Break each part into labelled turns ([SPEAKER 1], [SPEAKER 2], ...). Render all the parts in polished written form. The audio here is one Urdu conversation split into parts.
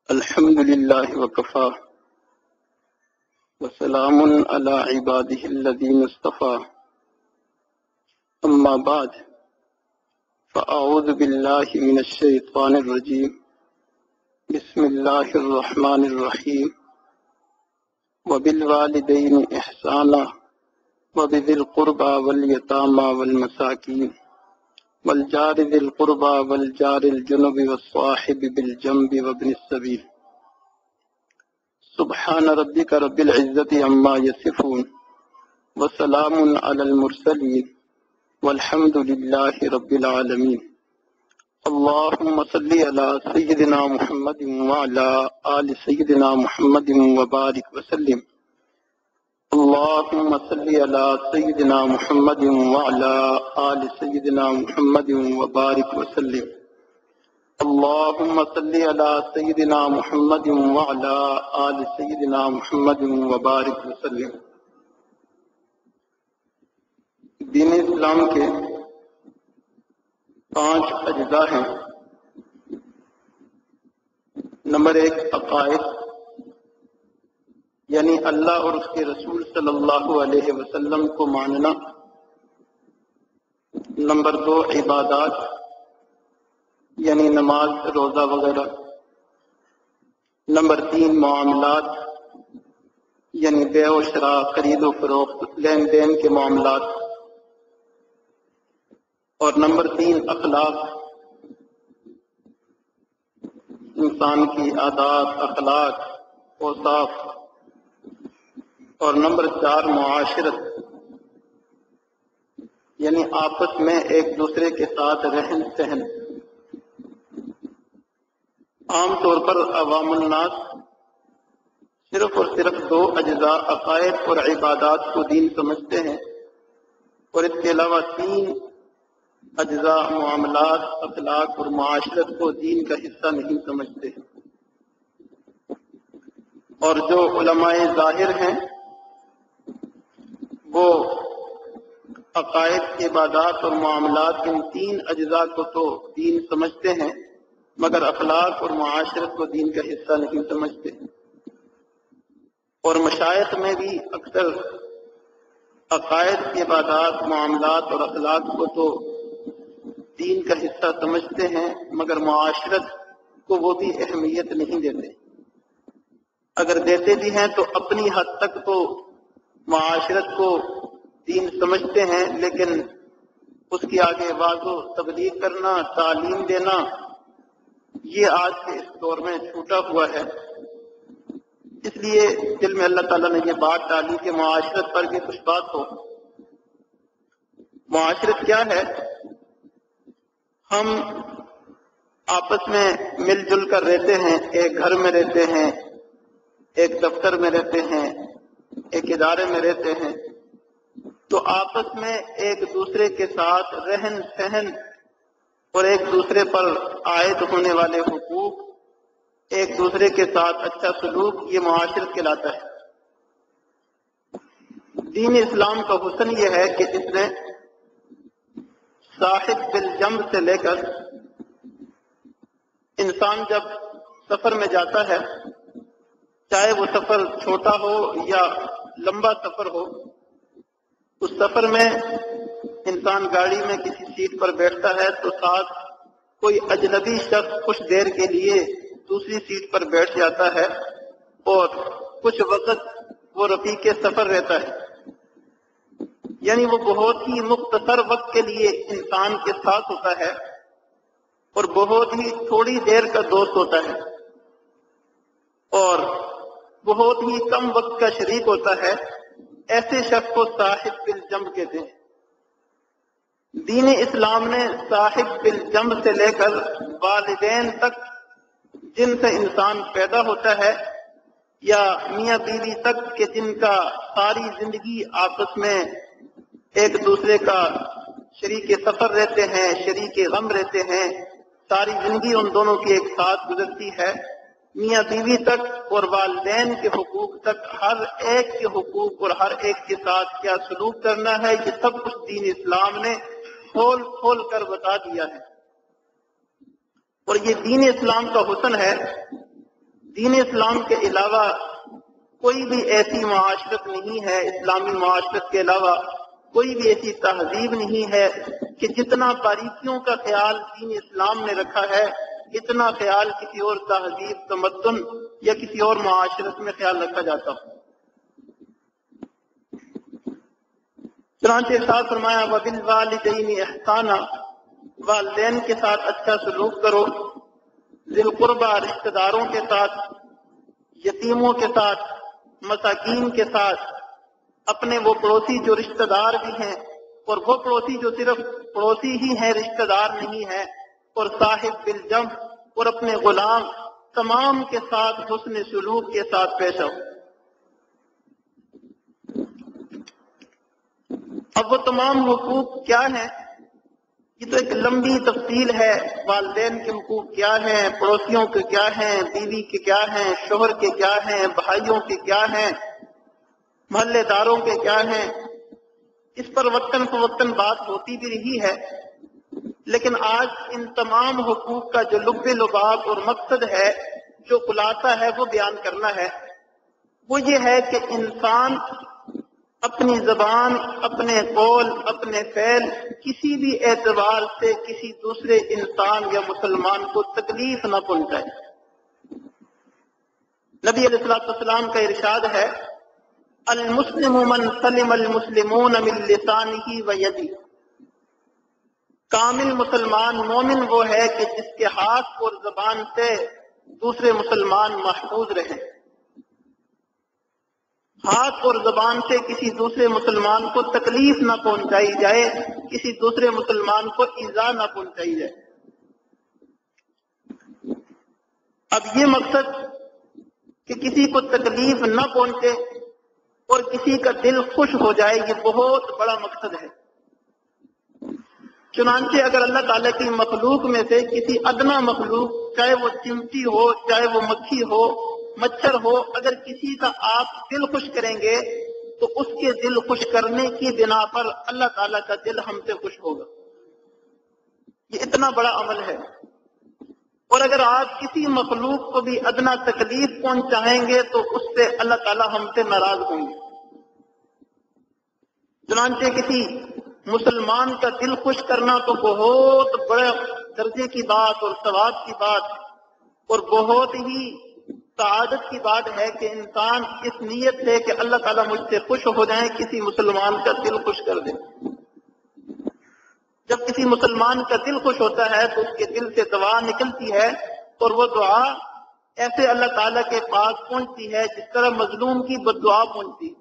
[SPEAKER 1] الحمد لله وكفى وسلام على عباده الذين اصطفى أما بعد فأعوذ بالله من الشيطان الرجيم بسم الله الرحمن الرحيم وبالوالدين إحسانا وبذي القربى واليتامى والمساكين والجار ذي القربى والجار الجنب والصاحب بالجنب وابن السبيل سبحان ربك رب العزة عما يصفون وسلام على المرسلين والحمد لله رب العالمين اللهم صل على سيدنا محمد وعلى آل سيدنا محمد وبارك وسلم اللهم صل على سيدنا محمد وعلى آل سيدنا محمد وبارك وسلم اللهم صل على سيدنا محمد وعلى آل سيدنا محمد وبارك وسلم۔ دین اسلام کے 5 اجزاء ہیں۔ نمبر 1 عقائد، یعنی اللہ اور اس کے رسول صلی اللہ علیہ وسلم کو ماننا۔ نمبر 2 عبادات، یعنی نماز، روزہ وغیرہ۔ نمبر 3 معاملات، یعنی بیع و شراء، خرید و فروخت، لین دین کے معاملات۔ اور نمبر 3 اخلاق، انسان کی عادات، اخلاق، اوصاف۔ اور نمبر 4 معاشرت، یعنی آپس میں ایک دوسرے کے ساتھ رہن سہن۔ عام طور پر عوام الناس صرف اور صرف 2 اجزاء عقائد اور عبادات کو دین سمجھتے ہیں، اور اس کے علاوہ 3 اجزاء معاملات، اخلاق اور معاشرت کو دین کا حصہ نہیں سمجھتے ہیں۔ اور جو علماء ظاہر ہیں وہ عقائد، عبادات اور معاملات، ان 3 اجزاء کو تو دین سمجھتے ہیں، مگر اخلاق اور معاشرت کو دین کا حصہ نہیں سمجھتے۔ اور مشائخ میں بھی اکثر عقائد، عبادات، معاملات اور اخلاق کو تو دین کا حصہ سمجھتے ہیں، مگر معاشرت کو وہ بھی اہمیت نہیں دیتے۔ اگر دیتے بھی ہیں تو اپنی حد تک تو معاشرت کو دین سمجھتے ہیں، لیکن اس کی آگے واعظ و تبلیغ کرنا، تعلیم دینا، یہ آج کے اس دور میں چھوٹا ہوا ہے۔ اس لیے دل میں اللہ تعالیٰ نے یہ بات ڈالی کہ معاشرت پر بھی کچھ بات ہو۔ معاشرت کیا ہے؟ ہم آپس میں مل جل کر رہتے ہیں، ایک گھر میں رہتے ہیں، ایک دفتر میں رہتے ہیں، ایک ادارے میں رہتے ہیں، تو آپس میں ایک دوسرے کے ساتھ رہن سہن اور ایک دوسرے پر عائد ہونے والے حقوق، ایک دوسرے کے ساتھ اچھا سلوک، یہ معاشرت کہلاتا ہے۔ دین اسلام کا حسن یہ ہے کہ اس نے صاحب بالجنب سے لے کر انسان جب سفر میں جاتا ہے، چاہے وہ سفر چھوٹا ہو یا لمبا سفر ہو، اس سفر میں انسان گاڑی میں کسی سیٹ پر بیٹھتا ہے تو ساتھ کوئی اجنبی شخص کچھ دیر کے لیے دوسری سیٹ پر بیٹھ جاتا ہے، اور کچھ وقت وہ رفیق سفر رہتا ہے، یعنی وہ بہت ہی مختصر وقت کے لیے انسان کے ساتھ ہوتا ہے اور بہت ہی تھوڑی دیر کا دوست ہوتا ہے، اور بہت ہی کم وقت کا شریک ہوتا ہے۔ ایسے شخص کو صاحب بالجنب کہتے ہیں۔ دین اسلام نے صاحب بالجنب سے لے کر والدین تک، جن سے انسان پیدا ہوتا ہے، یا میاں بیوی تک کہ جن کا ساری زندگی آپس میں ایک دوسرے کا شریک سفر رہتے ہیں، شریک غم رہتے ہیں، ساری زندگی ان دونوں کی ایک ساتھ گزرتی ہے، میاں بیوی تک اور والدین کے حقوق تک، ہر ایک کے حقوق اور ہر ایک کے ساتھ کیا سلوک کرنا ہے، یہ سب کچھ دین اسلام نے کھول کھول کر بتا دیا ہے۔ اور یہ دین اسلام کا حسن ہے دین اسلام کے علاوہ کوئی بھی ایسی معاشرت نہیں ہے، اسلامی معاشرت کے علاوہ کوئی بھی ایسی تہذیب نہیں ہے کہ جتنا باریکیوں کا خیال دین اسلام نے رکھا ہے اتنا خیال کسی اور تہذیب، تمدن یا کسی اور معاشرت میں خیال رکھا جاتا ہو۔ چنانچہ ارشاد فرمایا وَبِالْوَالِدَيْنِ احسانا، والدین کے ساتھ اچھا سلوک کرو، ذی القربہ رشتہ داروں کے ساتھ، یتیموں کے ساتھ، مساکین کے ساتھ، اپنے وہ پڑوسی جو رشتہ دار بھی ہیں اور وہ پڑوسی جو صرف پڑوسی ہی ہیں، رشتہ دار نہیں ہیں، اور صاحب بالجنب اور اپنے غلام، تمام کے ساتھ حسن سلوک کے ساتھ پیش آؤ۔ اب وہ تمام حقوق کیا ہیں؟ یہ تو ایک لمبی تفصیل ہے۔ والدین کے حقوق کیا ہیں، پڑوسیوں کے کیا ہیں، بیوی کے کیا ہیں، شوہر کے کیا ہیں، بھائیوں کے کیا ہیں، محلے داروں کے کیا ہیں۔ اس پر وقتاً فوقتاً بات ہوتی بھی رہی ہے، لیکن آج ان تمام حقوق کا جو لب لباب اور مقصد ہے، جو خلاصہ ہے، وہ بیان کرنا ہے۔ وہ یہ ہے کہ انسان اپنی زبان، اپنے قول، اپنے فعل، کسی بھی اعتبار سے کسی دوسرے انسان یا مسلمان کو تکلیف نہ پہنچائے۔ نبی علیہ السلام کا ارشاد ہے المسلم من سلم المسلمون من لسانه ویدہ، کامل مسلمان مومن وہ ہے کہ جس کے ہاتھ اور زبان سے دوسرے مسلمان محفوظ رہیں۔ ہاتھ اور زبان سے کسی دوسرے مسلمان کو تکلیف نہ پہنچائی جائے، کسی دوسرے مسلمان کو ایذا نہ پہنچائی جائے۔ اب یہ مقصد کہ کسی کو تکلیف نہ پہنچے اور کسی کا دل خوش ہو جائے، یہ بہت بڑا مقصد ہے۔ چنانچہ اگر اللہ تعالیٰ کی مخلوق میں سے کسی ادنا مخلوق، چاہے وہ چمٹی ہو، چاہے وہ مکھی ہو، مچھر ہو، اگر کسی کا آپ دل خوش کریں گے تو اس کے دل خوش کرنے کی بنا پر اللہ تعالیٰ کا دل ہم سے خوش ہوگا۔ یہ اتنا بڑا عمل ہے۔ اور اگر آپ کسی مخلوق کو بھی ادنا تکلیف پہنچائیں گے تو اس سے اللہ تعالیٰ ہم سے ناراض ہوں گے۔ چنانچہ کسی مسلمان کا دل خوش کرنا تو بہت بڑے درجے کی بات اور ثواب کی بات اور بہت ہی سعادت کی بات ہے کہ انسان اس نیت سے کہ اللہ تعالیٰ مجھ سے خوش ہو جائیں کسی مسلمان کا دل خوش کر دے۔ جب کسی مسلمان کا دل خوش ہوتا ہے تو اس کے دل سے دعا نکلتی ہے اور وہ دعا ایسے اللہ تعالیٰ کے پاس پہنچتی ہے جس طرح مظلوم کی بد دعا پہنچتی۔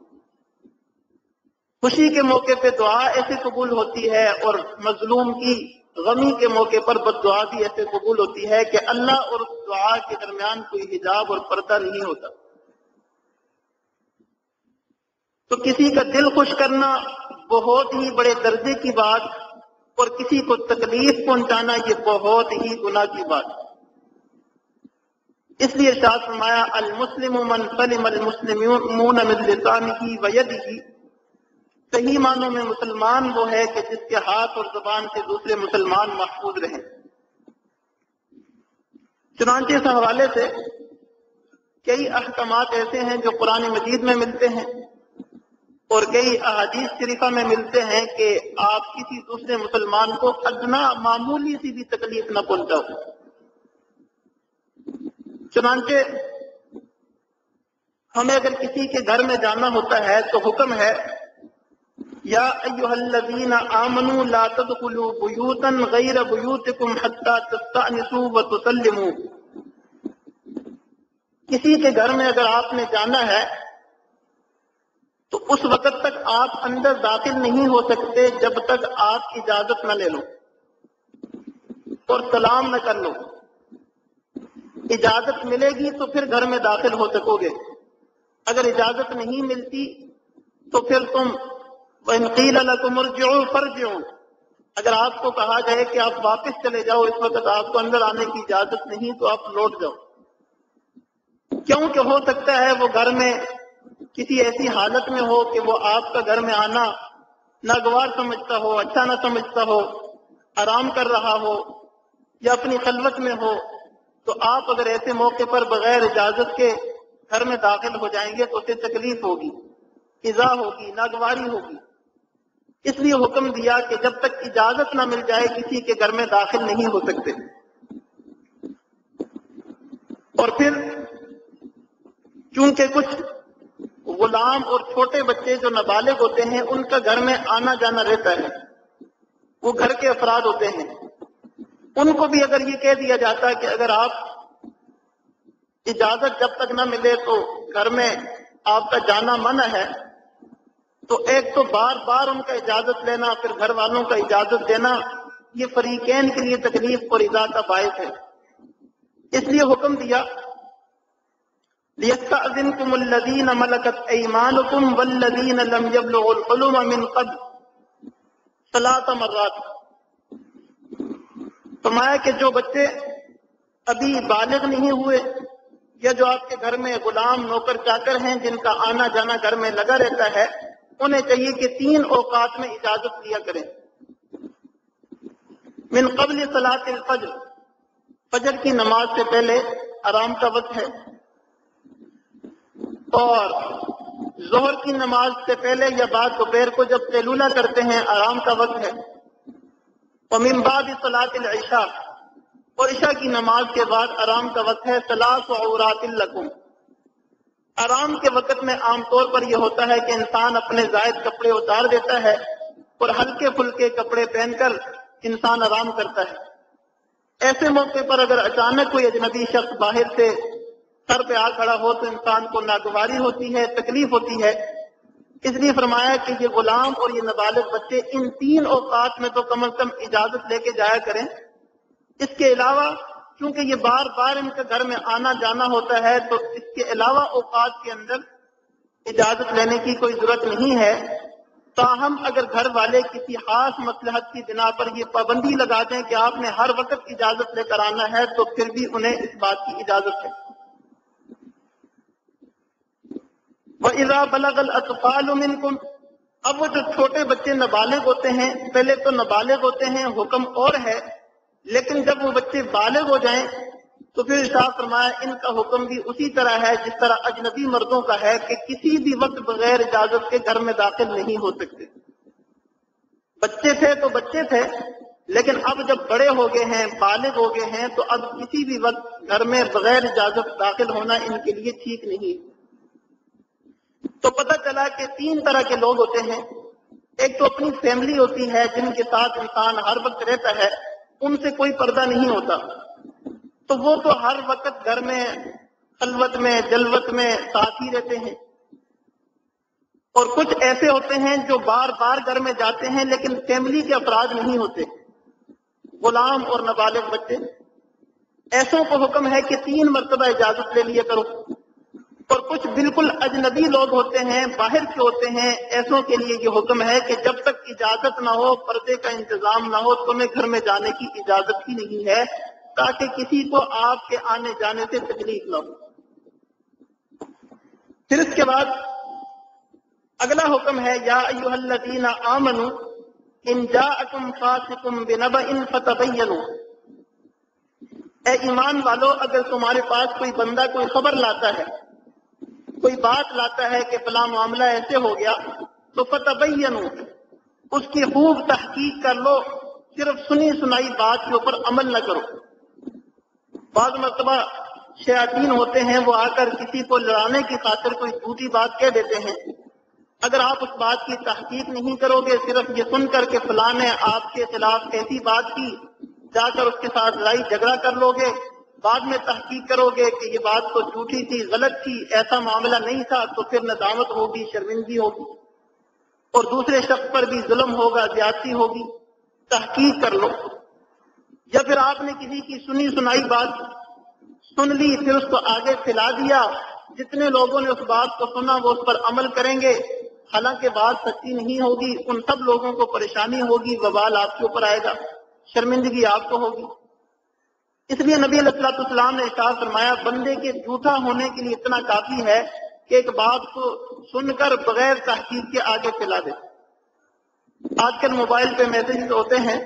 [SPEAKER 1] خوشی کے موقع پہ دعا ایسے قبول ہوتی ہے اور مظلوم کی غمی کے موقع پر بد دعا بھی ایسے قبول ہوتی ہے کہ اللہ اور اس دعا کے درمیان کوئی حجاب اور پردہ نہیں ہوتا۔ تو کسی کا دل خوش کرنا بہت ہی بڑے درجے کی بات اور کسی کو تکلیف پہنچانا یہ بہت ہی گناہ کی بات۔ اس لیے ارشاد فرمایا المسلم من سلم المسلمون من لسانه ویدہ، صحیح معنوں میں مسلمان وہ ہے کہ جس کے ہاتھ اور زبان سے دوسرے مسلمان محفوظ رہیں۔ چنانچہ اس حوالے سے کئی احکامات ایسے ہیں جو قرآن مجید میں ملتے ہیں اور کئی احادیث شریفہ میں ملتے ہیں کہ آپ کسی دوسرے مسلمان کو ادنا معمولی سی بھی تکلیف نہ پہنچاؤ۔ چنانچہ ہمیں اگر کسی کے گھر میں جانا ہوتا ہے تو حکم ہے یا ایھا الذین آمنوا لا تدخلوا بیوتا غیر بیوتکم حتی تستأنسوا وتسلموا۔ کسی کے گھر میں اگر آپ نے جانا ہے تو اس وقت تک آپ اندر داخل نہیں ہو سکتے جب تک آپ اجازت نہ لے لو اور سلام نہ کر لو۔ اجازت ملے گی تو پھر گھر میں داخل ہو سکو گے، اگر اجازت نہیں ملتی تو پھر تم وَإِنْ قِيلَ لَكُمُ ارْجِعُوا فَارْجِعُوا، اگر آپ کو کہا جائے کہ آپ واپس چلے جاؤ، اس وقت آپ کو اندر آنے کی اجازت نہیں تو آپ لوٹ جاؤ۔ کیونکہ ہو سکتا ہے وہ گھر میں کسی ایسی حالت میں ہو کہ وہ آپ کا گھر میں آنا ناگوار سمجھتا ہو، اچھا نہ سمجھتا ہو، آرام کر رہا ہو یا اپنی خلوت میں ہو، تو آپ اگر ایسے موقع پر بغیر اجازت کے گھر میں داخل ہو جائیں گے تو اسے تکلیف ہوگی، ایذا ہوگی، ناگواری ہوگی۔ اس لیے حکم دیا کہ جب تک اجازت نہ مل جائے کسی کے گھر میں داخل نہیں ہو سکتے۔ اور پھر چونکہ کچھ غلام اور چھوٹے بچے جو نابالغ ہوتے ہیں ان کا گھر میں آنا جانا رہتا ہے، وہ گھر کے افراد ہوتے ہیں، ان کو بھی اگر یہ کہہ دیا جاتا کہ اگر آپ اجازت جب تک نہ ملے تو گھر میں آپ کا جانا منع ہے، تو ایک تو بار بار ان کا اجازت لینا پھر گھر والوں کا اجازت دینا، یہ فریقین کے لیے تکلیف اور ایذا کا باعث ہے۔ اس لیے حکم دیا لِيَسْتَأْذِنْكُمُ الَّذِينَ مَلَكَتْ أَيْمَانُكُمْ وَالَّذِينَ لَمْ يَبْلُغُوا الْحُلُمَ مِنْ قَبْلُ 3 مرات۔ فرمایا کہ جو بچے ابھی بالغ نہیں ہوئے یا جو آپ کے گھر میں غلام نوکر چاکر ہیں جن کا آنا جانا گھر میں لگا رہتا ہے، انہیں چاہیے کہ 3 اوقات میں اجازت لیا کریں۔ من قبل صلاۃ الفجر، فجر کی نماز سے پہلے آرام کا وقت ہے، اور ظہر کی نماز سے پہلے یا بعد دوپہر کو جب قیلولہ کرتے ہیں آرام کا وقت ہے، ومن بعد صلاۃ العشاء، اور عشاء کی نماز کے بعد آرام کا وقت ہے، 3 عورات لکم۔ آرام کے وقت میں عام طور پر یہ ہوتا ہے کہ انسان اپنے زائد کپڑے اتار دیتا ہے اور ہلکے پھلکے کپڑے پہن کر انسان آرام کرتا ہے۔ ایسے موقع پر اگر اچانک کوئی اجنبی شخص باہر سے سر پہ آ کھڑا ہو تو انسان کو ناگواری ہوتی ہے، تکلیف ہوتی ہے۔ اس لیے فرمایا کہ یہ غلام اور یہ نابالغ بچے ان 3 اوقات میں تو کم از کم اجازت لے کے جایا کریں۔ اس کے علاوہ چونکہ یہ بار بار ان کے گھر میں آنا جانا ہوتا ہے تو اس کے علاوہ اوقات کے اندر اجازت لینے کی کوئی ضرورت نہیں ہے۔ تاہم اگر گھر والے کسی خاص مصلحت کی بنا پر یہ پابندی لگا دیں کہ آپ نے ہر وقت اجازت لے کر آنا ہے تو پھر بھی انہیں اس بات کی اجازت ہے۔ وَإِذَا بَلَغَ الْأَطْفَالُ مِنْكُمْ، اب وہ جو چھوٹے بچے نابالغ ہوتے ہیں، پہلے تو نابالغ ہوتے ہیں حکم اور ہے، لیکن جب وہ بچے بالغ ہو جائیں تو پھر ارشاد فرمایا ان کا حکم بھی اسی طرح ہے جس طرح اجنبی مردوں کا ہے کہ کسی بھی وقت بغیر اجازت کے گھر میں داخل نہیں ہو سکتے۔ بچے تھے تو بچے تھے، لیکن اب جب بڑے ہو گئے ہیں، بالغ ہو گئے ہیں، تو اب کسی بھی وقت گھر میں بغیر اجازت داخل ہونا ان کے لیے ٹھیک نہیں۔ تو پتہ چلا کہ 3 طرح کے لوگ ہوتے ہیں۔ ایک تو اپنی فیملی ہوتی ہے جن کے ساتھ انسان ہر وقت رہتا ہے، ان سے کوئی پردہ نہیں ہوتا، تو وہ تو ہر وقت گھر میں خلوت میں جلوت میں ساتھ ہی رہتے ہیں۔ اور کچھ ایسے ہوتے ہیں جو بار بار گھر میں جاتے ہیں لیکن فیملی کے افراد نہیں ہوتے، غلام اور نابالغ بچے۔ ایسوں کو حکم ہے کہ 3 مرتبہ اجازت لے لیا کرو۔ اور کچھ بالکل اجنبی لوگ ہوتے ہیں، باہر کے ہوتے ہیں، ایسوں کے لیے یہ حکم ہے کہ جب تک اجازت نہ ہو، پردے کا انتظام نہ ہو، تمہیں گھر میں جانے کی اجازت ہی نہیں ہے، تاکہ کسی کو آپ کے آنے جانے سے تکلیف نہ ہو۔ پھر اس کے بعد اگلا حکم ہے یا ایھا الذین آمنوا ان جاءکم فاسق بنبأ فتبینوا، اے ایمان والو اگر تمہارے پاس کوئی بندہ کوئی خبر لاتا ہے، کوئی بات لاتا ہے کہ فلاں معاملہ ایسے ہو گیا، تو فتبینوا، اس کی خوب تحقیق کر لو، صرف سنی سنائی بات کے اوپر عمل نہ کرو۔ بعض مرتبہ شیاطین ہوتے ہیں، وہ آ کر کسی کو لڑانے کی خاطر کوئی جھوٹی بات کہہ دیتے ہیں۔ اگر آپ اس بات کی تحقیق نہیں کرو گے، صرف یہ سن کر کے فلاں نے آپ کے خلاف ایسی بات کی، جا کر اس کے ساتھ لڑائی جھگڑا کر لو گے، بعد میں تحقیق کرو گے کہ یہ بات تو جھوٹی تھی، غلط تھی، ایسا معاملہ نہیں تھا، تو پھر ندامت ہوگی، شرمندگی ہوگی، اور دوسرے شخص پر بھی ظلم ہوگا، زیادتی ہوگی۔ تحقیق کر لو۔ یا پھر آپ نے کسی کی سنی سنائی بات سن لی، پھر اس کو آگے پھیلا دیا، جتنے لوگوں نے اس بات کو سنا وہ اس پر عمل کریں گے، حالانکہ بات سچی نہیں ہوگی، ان سب لوگوں کو پریشانی ہوگی، وبال آپ کے اوپر آئے گا، شرمندگی آپ کو ہوگی۔ اس لیے نبی علیہ الصلوۃ والسلام نے ارشاد فرمایا بندے کے جھوٹا ہونے کے لیے اتنا کافی ہے کہ ایک بات کو سن کر بغیر تحقیق کے آگے پھیلا دے۔ آج کل موبائل پہ میسج ہوتے ہیں،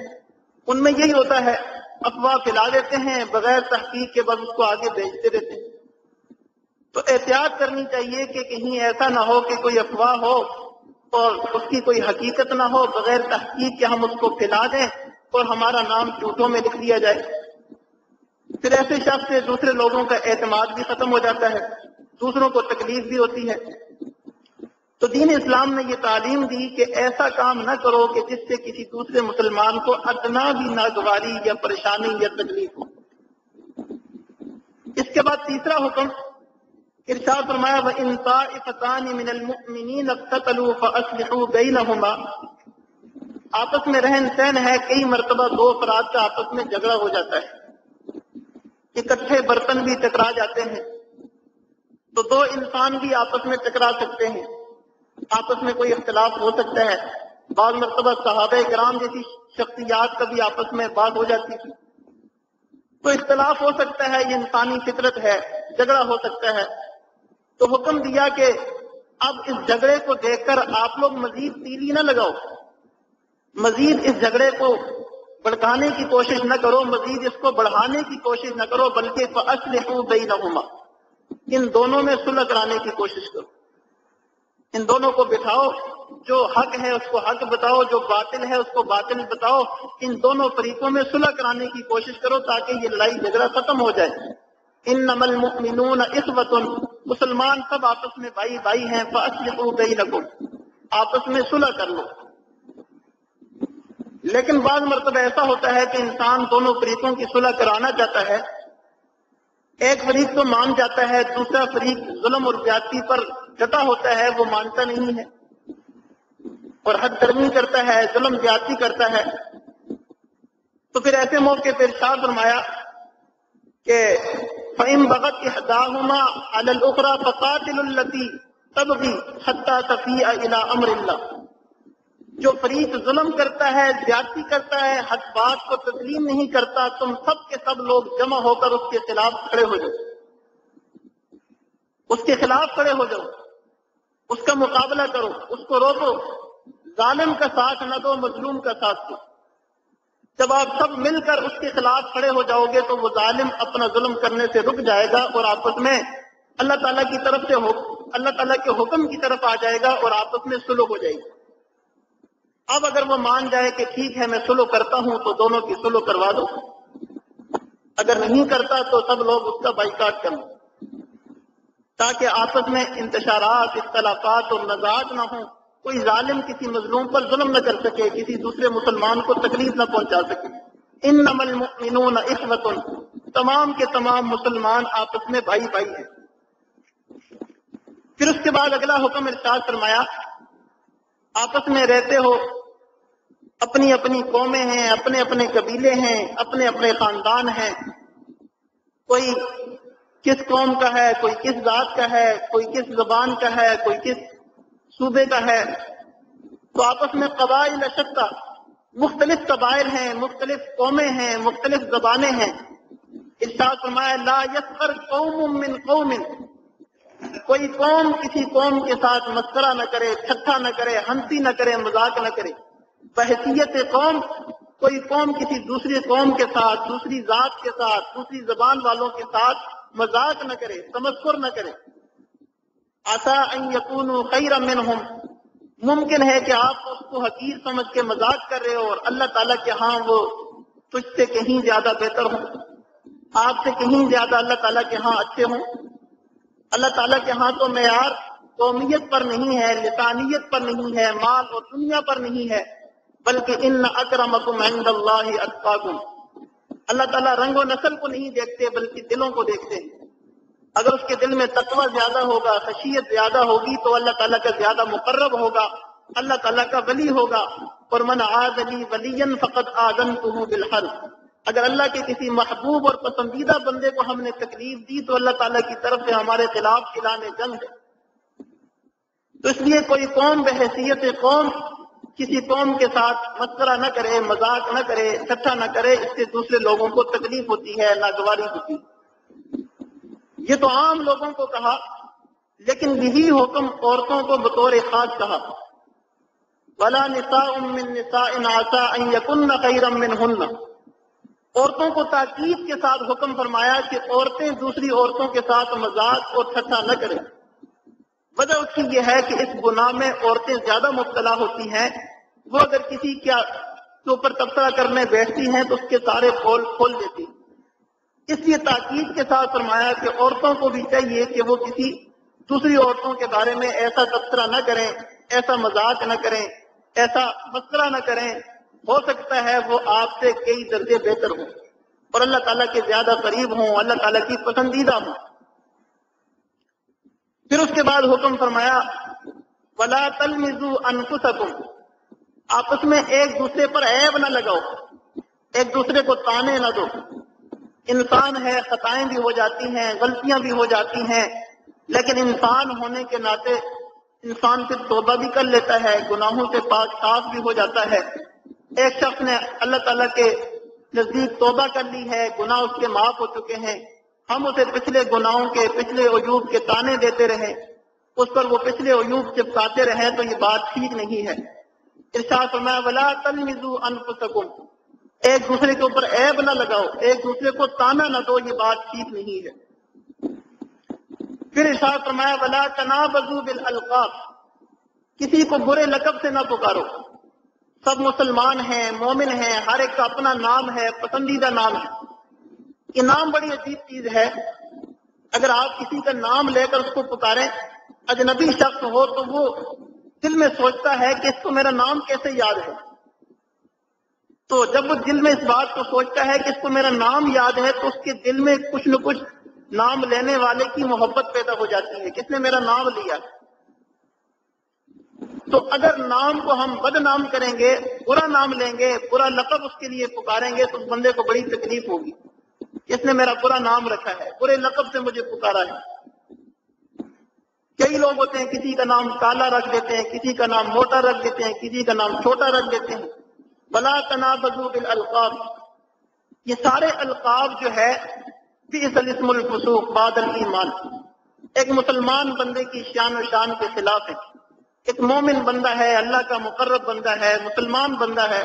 [SPEAKER 1] ان میں یہی ہوتا ہے افواہ پھیلا دیتے ہیں بغیر تحقیق کے، بس اس کو آگے بھیجتے رہتے ہیں۔ تو احتیاط کرنی چاہیے کہ کہیں ایسا نہ ہو کہ کوئی افواہ ہو اور اس کی کوئی حقیقت نہ ہو، بغیر تحقیق کے ہم اس کو پھیلا دیں اور ہمارا نام جھوٹوں میں لکھ دیا جائے۔ پھر ایسے شخص سے دوسرے لوگوں کا اعتماد بھی ختم ہو جاتا ہے، دوسروں کو تکلیف بھی ہوتی ہے۔ تو دین اسلام نے یہ تعلیم دی کہ ایسا کام نہ کرو کہ جس سے کسی دوسرے مسلمان کو ادنا بھی ناگواری یا پریشانی یا تکلیف ہو۔ اس کے بعد تیسرا حکم ارشاد فرمایا وَإِن طَائِفَتَانِ مِنَ الْمُؤْمِنِينَ اقْتَتَلُوا فَأَصْلِحُوا بَيْنَهُمَا۔ آپس میں رہن سہن ہے، کئی مرتبہ دو افراد کا آپس میں جھگڑا ہو جاتا ہے، اکٹھے برتن بھی ٹکرا جاتے ہیں، تو دو انسان بھی آپس میں ٹکرا سکتے ہیں، آپس میں کوئی اختلاف ہو سکتا ہے۔ بعض مرتبہ صحابہ کرام جیسی شخصیات کا بھی آپس میں بات ہو جاتی ہے، تو اختلاف ہو سکتا ہے، یہ انسانی فطرت ہے، جھگڑا ہو سکتا ہے۔ تو حکم دیا کہ اب اس جھگڑے کو دیکھ کر آپ لوگ مزید تیلی نہ لگاؤ، مزید اس جھگڑے کو بڑھانے کی کوشش نہ کرو، مزید اس کو بڑھانے کی کوشش نہ کرو، بلکہ فَأَصْلِحُوا بَيْنَهُمَا، ان دونوں میں صلح کرانے کی کوشش کرو، ان دونوں کو بٹھاؤ، جو حق ہے اس کو حق بتاؤ، جو باطل ہے اس کو باطل بتاؤ، ان دونوں فریقوں میں صلح کرانے کی کوشش کرو تاکہ یہ لڑائی جھگڑا ختم ہو جائے۔ انما المؤمنون اخوۃ، مسلمان سب آپس میں بھائی بھائی ہیں، فاصلحوا بینکم، آپس میں صلح کر لو۔ لیکن بعض مرتبہ ایسا ہوتا ہے کہ انسان دونوں فریقوں کی صلح کرانا چاہتا ہے، ایک فریق تو مان جاتا ہے، دوسرا فریق ظلم اور زیادتی پر ڈٹا ہوتا ہے، وہ مانتا نہیں ہے اور حد درمی کرتا ہے، ظلم زیادتی کرتا ہے۔ تو پھر ایسے موقع پہ ارشاد فرمایا کہ فَإِن بَغَتْ إِحْدَاهُمَا عَلَى الْأُخْرَى فَقَاتِلُوا الَّتِي تَبْغِي حَتَّى تَفِيءَ إِلَى أَمْرِ اللَّهِ، جو فریق ظلم کرتا ہے، زیادتی کرتا ہے، حق بات کو تسلیم نہیں کرتا، تم سب کے سب لوگ جمع ہو کر اس کے خلاف کھڑے ہو جاؤ، اس کے خلاف کھڑے ہو جاؤ، اس کا مقابلہ کرو، اس کو روکو، ظالم کا ساتھ نہ دو، مظلوم کا ساتھ دو۔ جب آپ سب مل کر اس کے خلاف کھڑے ہو جاؤ گے تو وہ ظالم اپنا ظلم کرنے سے رک جائے گا اور آپس میں اللہ تعالیٰ کی طرف سے اللہ تعالیٰ کے حکم کی طرف آ جائے گا اور آپس میں صلح ہو جائے گی۔ اب اگر وہ مان جائے کہ ٹھیک ہے میں صلح کرتا ہوں تو دونوں کی صلح کروا دو، اگر نہیں کرتا تو سب لوگ اس کا بائیکاٹ کریں تاکہ آپس میں انتشارات، اختلافات اور نزاعات نہ ہوں، کوئی ظالم کسی مظلوم پر ظلم نہ کر سکے، کسی دوسرے مسلمان کو تکلیف نہ پہنچا سکے۔ انما المؤمنون اخوۃ، تمام کے تمام مسلمان آپس میں بھائی بھائی ہیں۔ پھر اس کے بعد اگلا حکم ارشاد فرمایا آپس میں رہتے ہو، اپنی اپنی قومیں ہیں، اپنے اپنے قبیلے ہیں، اپنے اپنے خاندان ہیں، کوئی کس قوم کا ہے، کوئی کس ذات کا ہے، کوئی کس زبان کا ہے، کوئی کس صوبے کا ہے، تو آپس میں قبائل شتیٰ، مختلف قبائل ہیں، مختلف قومیں ہیں، مختلف زبانیں ہیں۔ ارشاد فرمایا لا یسخر قوم من قوم، کوئی قوم کسی قوم کے ساتھ مسخرہ نہ کرے، ٹھٹھا نہ کرے، ہنسی نہ کرے، مذاق نہ کرے۔ بحیثیت قوم، کوئی قوم کسی دوسری قوم کے ساتھ، دوسری ذات کے ساتھ، دوسری زبان والوں کے ساتھ مذاق نہ کرے، تمسخر نہ کرے۔ عسیٰ ان یکونوا خیرا منہم، ممکن ہے کہ آپ اس کو حقیر سمجھ کے مذاق کر رہے ہو اور اللہ تعالیٰ کے ہاں وہ تجھ سے کہیں زیادہ بہتر ہوں، آپ سے کہیں زیادہ اللہ تعالیٰ کے ہاں اچھے ہوں۔ اللہ تعالیٰ کے ہاں تو معیار قومیت پر نہیں ہے، لسانیت پر نہیں ہے، مال اور دنیا پر نہیں ہے، بلکہ ان اکرمکم عند اللہ اتقاکم۔ اللہ تعالیٰ رنگ و نسل کو نہیں دیکھتے بلکہ دلوں کو دیکھتے ہیں۔ اگر اس کے دل میں تقوی زیادہ ہوگا، خشیت زیادہ ہوگی تو اللہ تعالیٰ کا زیادہ مقرب ہوگا، اللہ تعالیٰ کا ولی ہوگا۔ اور من عاد لی ولیا فقد آذنتہ بالحرب، اگر اللہ کے کسی محبوب اور پسندیدہ بندے کو ہم نے تکلیف دی تو اللہ تعالیٰ کی طرف سے ہمارے خلاف اعلان جنگ ہے۔ تو اس لیے کوئی قوم بحیثیت قوم کسی قوم کے ساتھ مسخرہ نہ کرے، مذاق نہ کرے، ٹھٹھا نہ کرے، اس سے دوسرے لوگوں کو تکلیف ہوتی ہے، ناگواری ہوتی ہے۔ یہ تو عام لوگوں کو کہا، لیکن یہی حکم عورتوں کو بطور خاص کہا۔ وَلَا نِسَاءٌ مِّن نِسَاءٍ عَسَىٰ أَن يَكُنَّ خَيْرًا مِّنْهُنَّ، عورتوں کو تاکید کے ساتھ حکم فرمایا کہ عورتیں دوسری عورتوں کے ساتھ مذاق اور ٹھٹھا نہ کریں۔ وجہ اس کی یہ ہے کہ اس گناہ میں عورتیں زیادہ مبتلا ہوتی ہیں۔ وہ اگر کسی کے اوپر تبصرہ کرنے بیٹھتی ہیں تو اس کے سارے پول کھول دیتی۔ اس لیے تاکید کے ساتھ فرمایا کہ عورتوں کو بھی چاہیے کہ وہ کسی دوسری عورتوں کے بارے میں ایسا تبصرہ نہ کریں، ایسا مذاق نہ کریں، ایسا مسخرہ نہ کریں۔ ہو سکتا ہے وہ آپ سے کئی درجے بہتر ہوں اور اللہ تعالیٰ کے زیادہ قریب ہوں، اللہ تعالیٰ کی پسندیدہ ہوں۔ پھر اس کے بعد حکم فرمایا وَلَا تَلْمِزُوا أَنفُسَكُمْ، آپس میں ایک دوسرے پر عیب نہ لگاؤ، ایک دوسرے کو تانے نہ دو۔ انسان ہے، خطائیں بھی ہو جاتی ہیں، غلطیاں بھی ہو جاتی ہیں، لیکن انسان ہونے کے ناطے انسان پھر توبہ بھی کر لیتا ہے، گناہوں سے پاک صاف بھی ہو جاتا ہے۔ ایک شخص نے اللہ تعالیٰ کے نزدیک توبہ کر لی ہے، گناہ اس کے معاف ہو چکے ہیں، ہم اسے پچھلے گناہوں کے، پچھلے عیوب کے تانے دیتے رہیں، اس پر وہ پچھلے عیوب چپکاتے رہیں تو یہ بات ٹھیک نہیں ہے۔ ارشاد فرمایا وَلَا تَلْمِزُوا أَنفُسَكُمْ، ایک دوسرے کے اوپر عیب نہ لگاؤ، ایک دوسرے کو تانا نہ دو، یہ بات ٹھیک نہیں ہے۔ پھر ارشاد فرمایا وَلَا تَنَابَزُوا بِالْأَلْقَابِ، کسی کو برے لقب سے نہ پکارو۔ سب مسلمان ہیں، مومن ہیں، ہر ایک کا اپنا نام ہے، پسندیدہ نام ہے۔ یہ نام بڑی عجیب چیز ہے۔ اگر آپ کسی کا نام لے کر اس کو پکاریں، اجنبی شخص ہو تو وہ دل میں سوچتا ہے کہ اس کو میرا نام کیسے یاد ہے۔ تو جب وہ دل میں اس بات کو سوچتا ہے کہ اس کو میرا نام یاد ہے تو اس کے دل میں کچھ نہ کچھ نام لینے والے کی محبت پیدا ہو جاتی ہے، کس نے میرا نام لیا۔ تو اگر نام کو ہم بد نام کریں گے، برا نام لیں گے، برا لقب اس کے لیے پکاریں گے تو اس بندے کو بڑی تکلیف ہوگی، اس نے میرا برا نام رکھا ہے، برے لقب سے مجھے پکارا ہے۔ کئی لوگ ہوتے ہیں کسی کا نام کالا رکھ دیتے ہیں، کسی کا نام موٹا رکھ دیتے ہیں، کسی کا نام چھوٹا رکھ دیتے ہیں۔ وَلَا تَنَابَزُوا بِالْأَلْقَابِ، یہ سارے القاب جو ہے بئس الاسم الفسوق بعد الایمان، ایک مسلمان بندے کی شان و شان کے خلاف ہے۔ ایک مومن بندہ ہے، اللہ کا مقرب بندہ ہے، مسلمان بندہ ہے،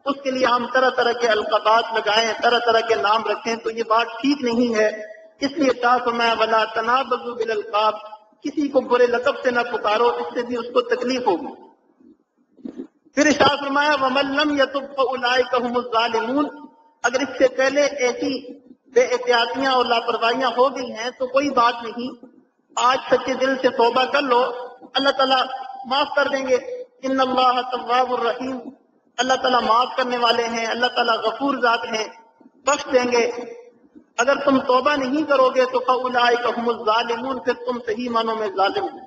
[SPEAKER 1] اس کے لیے ہم طرح طرح کے القابات لگائیں، طرح طرح کے نام رکھیں تو یہ بات ٹھیک نہیں ہے۔ اس لیے فرمایا وَلَا تَنَابَزُوا بِالْأَلْقَابِ، کسی کو برے لقب سے نہ پکارو، اس سے بھی اس کو تکلیف ہوگی۔ پھر ارشاد فرمایا وَمَن لَّمْ يَتُبْ فَأُولَٰئِكَ هُمُ الظَّالِمُونَ، اگر اس سے پہلے ایسی بے احتیاطیاں اور لاپرواہیاں ہو گئی ہیں تو کوئی بات نہیں، آج سچے دل سے توبہ کر لو، اللہ تعالیٰ معاف کر دیں گے۔ ان اللہ تواب الرحیم، اللہ تعالیٰ معاف کرنے والے ہیں، اللہ تعالیٰ غفور ذات ہیں، بخش دیں گے۔ اگر تم توبہ نہیں کرو گے تو فَأُولَٰئِكَ هُمُ الظَّالِمُونَ، پھر تم صحیح معنوں میں ظالم ہو۔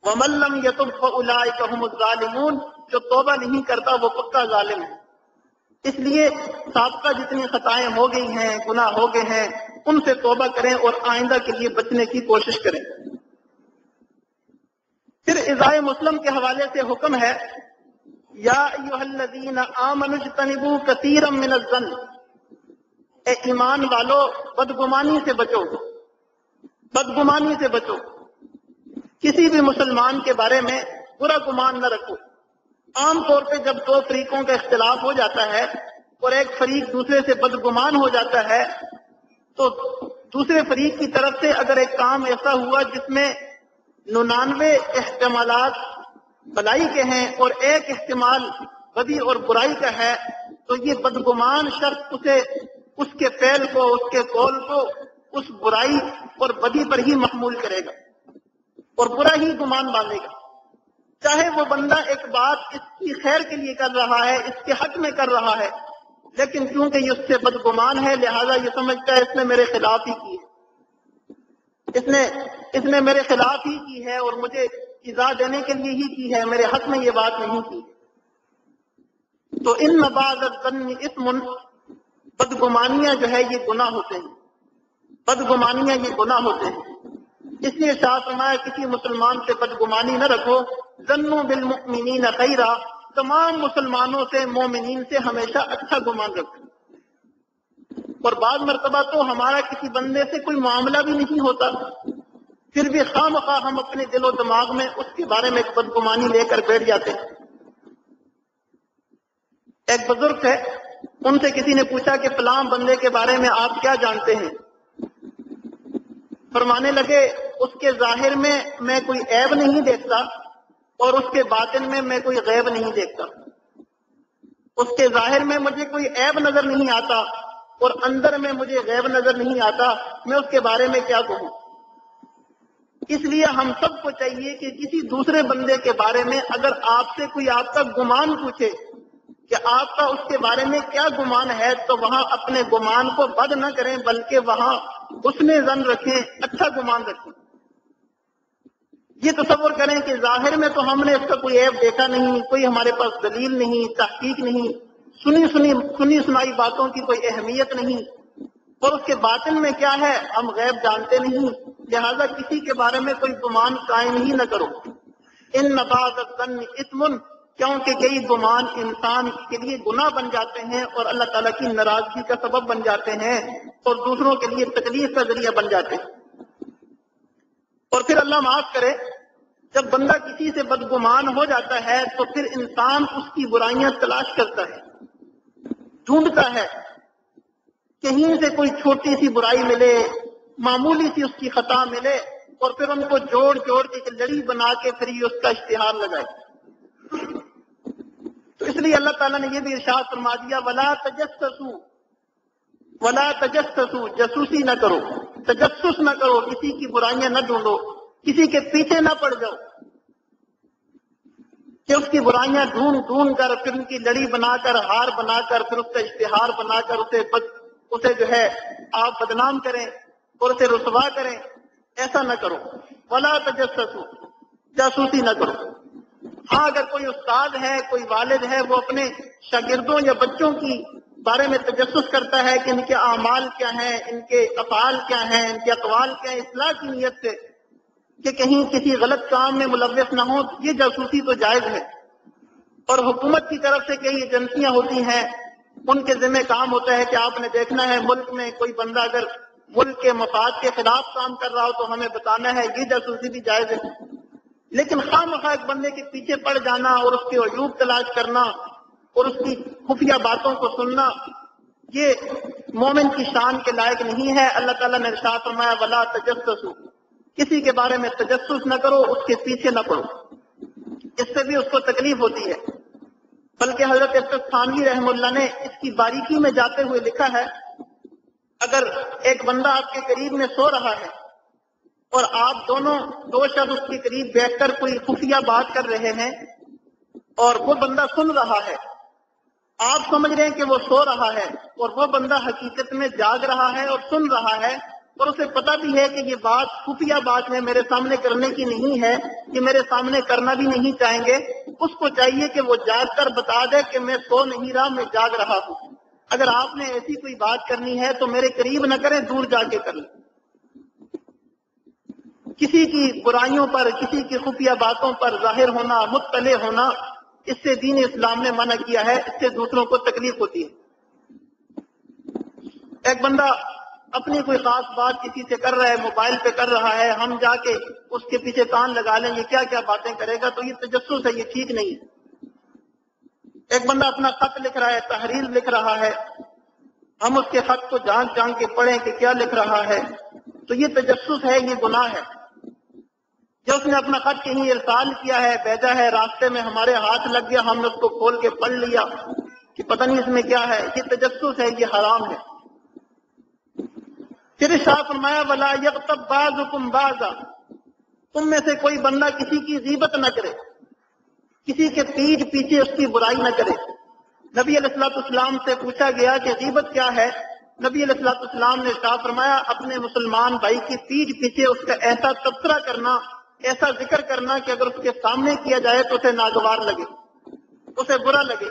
[SPEAKER 1] وَمَن لَّمْ يَتُبْ فَأُولَٰئِكَ هُمُ الظَّالِمُونَ، جو توبہ نہیں کرتا وہ پکا ظالم ہے۔ اس لیے سابقہ جتنی خطائیں ہو گئی ہیں، گناہ ہو گئے ہیں، ان سے توبہ کریں اور آئندہ کے لیے بچنے کی کوشش کریں۔ پھر ازائے مسلم کے حوالے سے حکم ہے یا ایھا الذین آمنوا اجتنبوا کثیرا من الظن، اے ایمان والو بدگمانی سے بچو، بدگمانی سے بچو، کسی بھی مسلمان کے بارے میں برا گمان نہ رکھو۔ عام طور پہ جب دو فریقوں کا اختلاف ہو جاتا ہے اور ایک فریق دوسرے سے بدگمان ہو جاتا ہے تو دوسرے فریق کی طرف سے اگر ایک کام ایسا ہوا جس میں 99 احتمالات بھلائی کے ہیں اور ایک احتمال بدی اور برائی کا ہے تو یہ بدگمان شخص اسے، اس کے فعل کو، اس کے قول کو اس برائی اور بدی پر ہی محمول کرے گا اور برا ہی گمان باندھے گا، چاہے وہ بندہ ایک بات اس کی خیر کے لیے کر رہا ہے، اس کے حق میں کر رہا ہے، لیکن کیونکہ یہ اس سے بدگمان ہے لہذا یہ سمجھتا ہے اس نے میرے خلاف ہی کی ہے، اس نے میرے خلاف ہی کی ہے اور مجھے ایذا دینے کے لیے ہی کی ہے، میرے حق میں یہ بات نہیں کی۔ تو ان بعض الظن اسم، بدگمانیاں جو ہے یہ گناہ ہوتے ہیں، بدگمانیاں یہ گناہ ہوتے ہیں۔ اس لیے شاہ فرمایا کسی مسلمان سے بدگمانی نہ رکھو، ظنوا بالمؤمنین خیرا، تمام مسلمانوں سے، مومنین سے ہمیشہ اچھا گمان رکھو۔ اور بعض مرتبہ تو ہمارا کسی بندے سے کوئی معاملہ بھی نہیں ہوتا، پھر بھی خواہ مخواہ ہم اپنے دل و دماغ میں اس کے بارے میں ایک بدگمانی لے کر بیٹھ جاتے ہیں۔ ایک بزرگ ہے ان سے کسی نے پوچھا کہ فلاں بندے کے بارے میں آپ کیا جانتے ہیں؟ فرمانے لگے اس کے ظاہر میں میں کوئی عیب نہیں دیکھتا اور اس کے باطن میں میں کوئی غیب نہیں دیکھتا. اس کے ظاہر میں مجھے کوئی عیب نظر نہیں آتا اور اندر میں مجھے غیب نظر نہیں آتا. میں اس کے بارے میں کیا کہوں؟ اس لیے ہم سب کو چاہیے کہ کسی دوسرے بندے کے بارے میں اگر آپ سے کوئی آپ کا گمان پوچھے کہ آپ کا اس کے بارے میں کیا گمان ہے، تو وہاں اپنے گمان کو بد نہ کریں بلکہ وہاں حسن ظن رکھیں، اچھا گمان رکھیں. یہ تصور کریں کہ ظاہر میں تو ہم نے اس کا کوئی عیب دیکھا نہیں، کوئی ہمارے پاس دلیل نہیں، تحقیق نہیں، سنی سنائی باتوں کی کوئی اہمیت نہیں، اور اس کے باطن میں کیا ہے ہم غیب جانتے نہیں. لہذا کسی کے بارے میں کوئی گمان قائم ہی نہ کرو. ان بعض الظن اثم، کیونکہ کئی گمان انسان کے لیے گناہ بن جاتے ہیں اور اللہ تعالیٰ کی ناراضگی کا سبب بن جاتے ہیں اور دوسروں کے لیے تکلیف کا ذریعہ بن جاتے ہیں. اور پھر اللہ معاف کرے، جب بندہ کسی سے بدگمان ہو جاتا ہے تو پھر انسان اس کی برائیاں تلاش کرتا ہے، ڈھونڈتا ہے. کہیں سے کوئی چھوٹی سی برائی ملے، معمولی سی اس کی خطا ملے، اور پھر ان کو جوڑ کے لڑی بنا کے پھر یہ اس کا اشتہار لگائے. تو اس لیے اللہ تعالیٰ نے یہ بھی ارشاد فرما دیا وَلَا تَجَسَّسُوا، جاسوسی نہ کرو، تجسس نہ کرو، کسی کی برائیاں نہ ڈھونڈو، کسی کے پیچھے نہ پڑ جاؤ کہ اس کی برائیاں ڈھونڈ کر پھر ان کی لڑی بنا کر، ہار بنا کر، پھر اس کا اشتہار بنا کر اسے جو ہے آپ بدنام کریں اور اسے رسوا کریں. ایسا نہ کرو. وَلَا تَجَسَّسُوا، جاسوسی نہ کرو. ہاں اگر کوئی استاد ہے، کوئی والد ہے، وہ اپنے شاگردوں یا بچوں کی بارے میں تجسس کرتا ہے کہ ان کے اعمال کیا ہیں، ان کے افعال کیا ہیں، ان کے اقوال کیا ہیں، اصلاح کی نیت سے کہ کہیں کسی غلط کام میں ملوث نہ ہو، یہ جاسوسی تو جائز ہے. اور حکومت کی طرف سے کئی ایجنسیاں ہوتی ہیں، ان کے ذمہ کام ہوتا ہے کہ آپ نے دیکھنا ہے ملک میں کوئی بندہ اگر ملک کے مفاد کے خلاف کام کر رہا ہو تو ہمیں بتانا ہے، یہ جاسوسی بھی جائز ہے. لیکن خواہ مخواہ ایک بندے کے پیچھے پڑ جانا اور اس کے عیوب تلاش کرنا اور اس کی خفیہ باتوں کو سننا، یہ مومن کی شان کے لائق نہیں ہے. اللہ تعالیٰ نے ارشاد فرمایا وَلَا تَجَسَّسُوا، کسی کے بارے میں تجسس نہ کرو، اس کے پیچھے نہ پڑو. اس سے بھی اس کو تکلیف ہوتی ہے. بلکہ حضرت ابراہیم تھانوی رحمہ اللہ نے اس کی باریکی میں جاتے ہوئے لکھا ہے، اگر ایک بندہ آپ کے قریب میں سو رہا ہے اور آپ دو شخص اس کے قریب بیٹھ کر کوئی خفیہ بات کر رہے ہیں اور وہ بندہ سن رہا ہے، آپ سمجھ رہے ہیں کہ وہ سو رہا ہے اور وہ بندہ حقیقت میں جاگ رہا ہے اور سن رہا ہے، اور اسے پتہ بھی ہے کہ یہ بات خفیہ بات ہے، میرے سامنے کرنے کی نہیں ہے، یہ میرے سامنے کرنا بھی نہیں چاہیں گے. اس کو چاہیے کہ وہ جاگ کر بتا دے کہ میں سو نہیں رہا، میں جاگ رہا ہوں. اگر آپ نے ایسی کوئی بات کرنی ہے تو میرے قریب نہ کریں، دور جا کے کر لیں. کسی کی برائیوں پر، کسی کی خفیہ باتوں پر ظاہر ہونا، مطلع ہونا، اس سے دین اسلام نے منع کیا ہے. اس سے دوسروں کو تکلیف ہوتی ہے. ایک بندہ اپنی کوئی خاص بات کسی سے کر رہا ہے، موبائل پہ کر رہا ہے، ہم جا کے اس کے پیچھے کان لگا لیں یہ کیا کیا باتیں کرے گا، تو یہ تجسس ہے، یہ ٹھیک نہیں ہے. ایک بندہ اپنا خط لکھ رہا ہے، تحریر لکھ رہا ہے، ہم اس کے خط کو جانچ کے پڑھیں کہ کیا لکھ رہا ہے، تو یہ تجسس ہے، یہ گناہ ہے. جو اس نے اپنا خط کہیں ارسال کیا ہے، بھیجا ہے، راستے میں ہمارے ہاتھ لگ گیا، ہم نے اس کو کھول کے پڑھ لیا کہ پتہ نہیں اس میں کیا ہے، یہ تجسس ہے، یہ حرام ہے. پھر ارشاد فرمایا وَلَا يَغْتَبْ بَعْضُكُمْ بَعْضًا، تم میں سے کوئی بندہ کسی کی غیبت نہ کرے، کسی کے پیٹھ پیچھے اس کی برائی نہ کرے. نبی علیہ الصلوۃ والسلام سے پوچھا گیا کہ غیبت کیا ہے. نبی علیہ الصلوۃ والسلام نے ارشاد فرمایا اپنے مسلمان بھائی کی پیٹھ پیچھے اس کا ایسا تبصرہ کرنا، ایسا ذکر کرنا کہ اگر اس کے سامنے کیا جائے تو اسے ناگوار لگے، اسے برا لگے.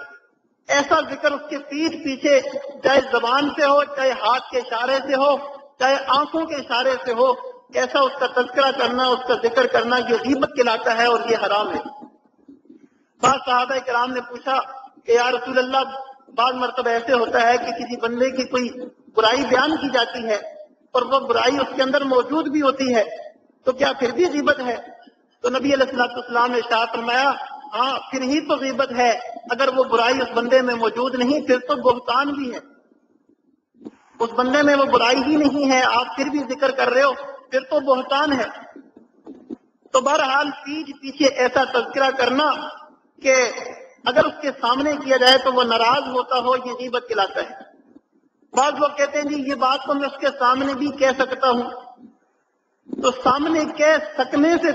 [SPEAKER 1] ایسا ذکر اس کے پیٹھ پیچھے چاہے زبان سے ہو، چاہے ہاتھ کے اشارے سے ہو، چاہے آنکھوں کے اشارے سے ہو، ایسا اس کا تذکرہ کرنا، اس کا ذکر کرنا، یہ غیبت کہلاتا ہے اور یہ حرام ہے. بعض صحابہ کرام نے پوچھا کہ یا رسول اللہ، بعض مرتبہ ایسے ہوتا ہے کہ کسی بندے کی کوئی برائی بیان کی جاتی ہے اور وہ برائی اس کے اندر موجود بھی ہوتی ہے، تو کیا پھر بھی غیبت ہے؟ تو نبی علیہ الصلوۃ والسلام نے ارشاد فرمایا ہاں پھر ہی تو غیبت ہے. اگر وہ برائی اس بندے میں موجود نہیں پھر تو بہتان بھی ہے. اس بندے میں وہ برائی ہی نہیں ہے، آپ پھر بھی ذکر کر رہے ہو، پھر تو بہتان ہے. تو بہرحال پیچھے ایسا تذکرہ کرنا کہ اگر اس کے سامنے کیا جائے تو وہ ناراض ہوتا ہو، یہ غیبت کہلاتا ہے. بعض لوگ کہتے ہیں جی یہ بات تو میں اس کے سامنے بھی کہہ سکتا ہوں. تو سامنے کہہ سکنے سے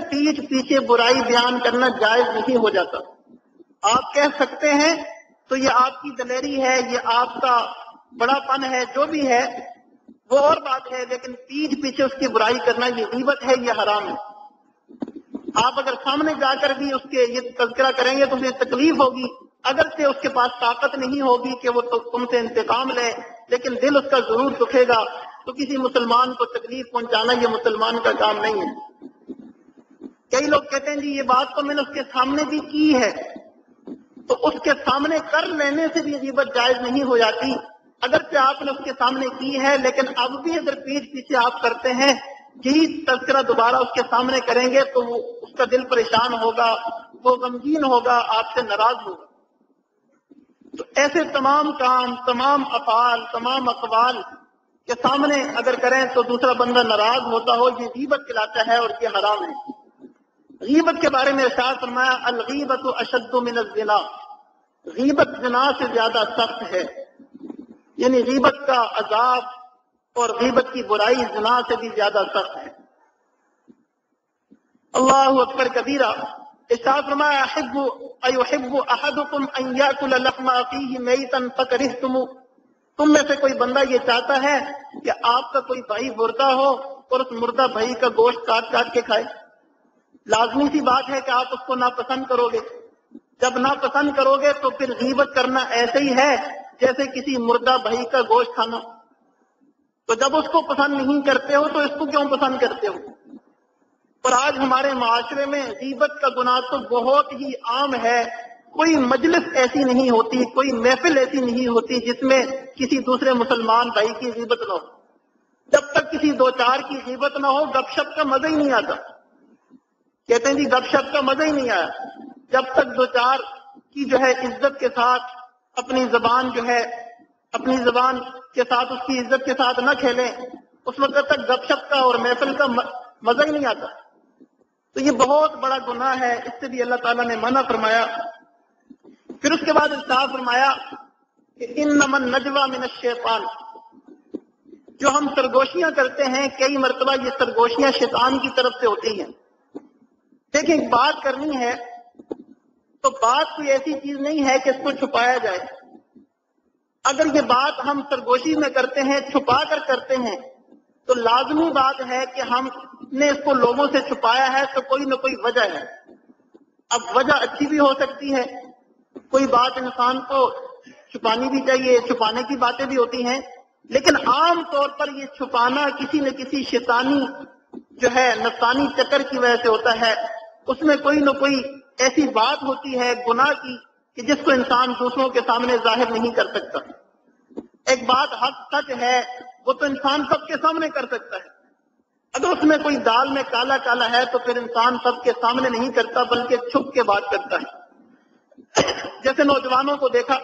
[SPEAKER 1] پیچھے برائی بیان کرنا جائز نہیں ہو جاتا. آپ کہہ سکتے ہیں تو یہ آپ کی دلیری ہے، یہ آپ کا بڑا پن ہے، جو بھی ہے وہ اور بات ہے، لیکن پیچھے اس کی برائی کرنا یہ غیبت ہے، یہ حرام ہے. آپ اگر سامنے جا کر بھی اس کے یہ تذکرہ کریں گے تو مجھے تکلیف ہوگی، اگرچہ اس کے پاس طاقت نہیں ہوگی کہ وہ تم سے انتقام لے، لیکن دل اس کا ضرور دکھے گا. تو کسی مسلمان کو تکلیف پہنچانا یہ مسلمان کا کام نہیں ہے. کئی لوگ کہتے ہیں جی یہ بات تو میں نے اس کے سامنے بھی کی ہے، تو اس کے سامنے کر لینے سے بھی غیبت جائز نہیں ہو جاتی. اگرچہ آپ نے اس کے سامنے کی ہے، لیکن اب بھی اگر پیچھے آپ کرتے ہیں، یہی تذکرہ دوبارہ اس کے سامنے کریں گے تو وہ اس کا دل پریشان ہوگا، وہ غمگین ہوگا، آپ سے ناراض ہوگا. تو ایسے تمام کام، تمام افعال، تمام اقوال کے سامنے اگر کریں تو دوسرا بندہ ناراض ہوتا ہو، یہ غیبت کہلاتا ہے اور یہ حرام ہے. غیبت کے بارے میں ارشاد فرمایا الغیبت اشد من الزنا، غیبت زنا سے زیادہ سخت ہے. یعنی غیبت کا عذاب اور غیبت کی برائی زنا سے بھی زیادہ سخت ہے. اللہ اکبر کبیرہ. ارشاد فرمایا ایحب احدکم ان یاکل لحم اخیہ میتا فکرہتم، تم میں سے کوئی بندہ یہ چاہتا ہے کہ آپ کا کوئی بھائی مردہ ہو اور اس مردہ بھائی کا گوشت کاٹ کاٹ کے کھائے؟ لازمی سی بات ہے کہ آپ اس کو ناپسند کرو گے. جب ناپسند کرو گے تو پھر غیبت کرنا ایسے ہی ہے جیسے کسی مردہ بھائی کا گوشت کھانا. تو جب اس کو پسند نہیں کرتے ہو تو اس کو کیوں پسند کرتے ہو؟ اور آج ہمارے معاشرے میں غیبت کا گناہ تو بہت ہی عام ہے. کوئی مجلس ایسی نہیں ہوتی، کوئی محفل ایسی نہیں ہوتی جس میں کسی دوسرے مسلمان بھائی کی غیبت نہ ہو. جب تک کسی دو چار کی غیبت نہ ہو گپ شپ کا مزہ ہی نہیں آتا. کہتے ہیں جی گپ شپ کا مزہ ہی نہیں آیا. جب تک دو چار کی جو ہے عزت کے ساتھ اپنی زبان جو ہے اپنی زبان کے ساتھ اس کی عزت کے ساتھ نہ کھیلیں، اس وقت تک گپ شپ کا اور محفل کا مزہ ہی نہیں آتا. تو یہ بہت بڑا گناہ ہے، اس سے بھی اللہ تعالیٰ نے منع فرمایا. پھر اس کے بعد ارشاد فرمایا کہ انما النجوى من الشیطان، جو ہم سرگوشیاں کرتے ہیں کئی مرتبہ یہ سرگوشیاں شیطان کی طرف سے ہوتی ہیں. دیکھیں ایک بات کرنی ہے تو بات کوئی ایسی چیز نہیں ہے کہ اس کو چھپایا جائے. اگر یہ بات ہم سرگوشی میں کرتے ہیں، چھپا کر کرتے ہیں، تو لازمی بات ہے کہ ہم نے اس کو لوگوں سے چھپایا ہے تو کوئی نہ کوئی وجہ ہے. اب وجہ اچھی بھی ہو سکتی ہے، کوئی بات انسان کو چھپانی بھی چاہیے، چھپانے کی باتیں بھی ہوتی ہیں، لیکن عام طور پر یہ چھپانا کسی نہ کسی شیطانی جو ہے نفسانی چکر کی وجہ سے ہوتا ہے. اس میں کوئی نہ کوئی ایسی بات ہوتی ہے گناہ کی کہ جس کو انسان دوسروں کے سامنے ظاہر نہیں کر سکتا. ایک بات حق سچ ہے وہ تو انسان سب کے سامنے کر سکتا ہے. اگر اس میں کوئی دال میں کالا کالا ہے تو پھر انسان سب کے سامنے نہیں کرتا بلکہ چھپ کے بات کرتا ہے. جیسے نوجوانوں کو دیکھا